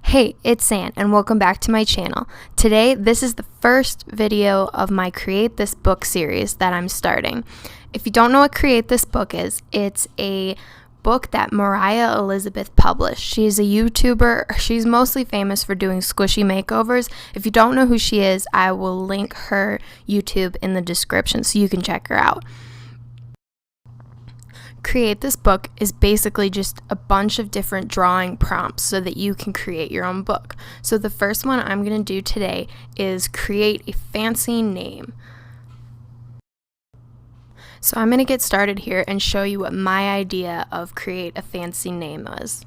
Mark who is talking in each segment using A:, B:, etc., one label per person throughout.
A: Hey, it's Ann, and welcome back to my channel. Today, this is the first video of my Create This Book series that I'm starting. If you don't know what Create This Book is, it's a book that Moriah Elizabeth published. She's a YouTuber. She's mostly famous for doing squishy makeovers. If you don't know who she is, I will link her YouTube in the description so you can check her out. Create This Book is basically just a bunch of different drawing prompts so that you can create your own book. So the first one I'm going to do today is create a fancy name. So I'm going to get started here and show you what my idea of create a fancy name was.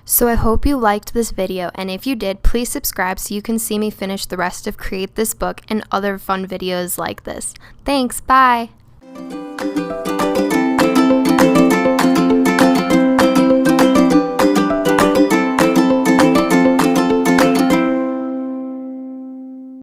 A: So I hope you liked this video, and if you did, please subscribe so you can see me finish the rest of Create This Book and other fun videos like this. Thanks, bye!